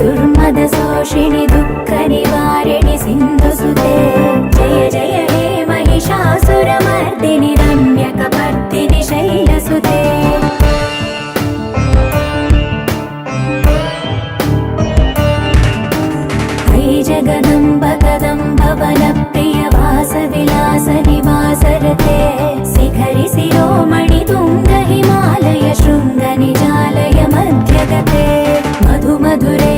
दुर्मदशोषिणि दुःखनिवारिणि सिन्धुसुते जय जय हे महिषासुरमर्दिनि रम्यकपर्दिनि शैलसुते जगदम्ब कदम्ब वनप्रिय वासविलास निवासरते शिखरि शिरोमणि तुङ्ग हिमालय शृङ्ग निजालय मध्यगते मधु मधुरे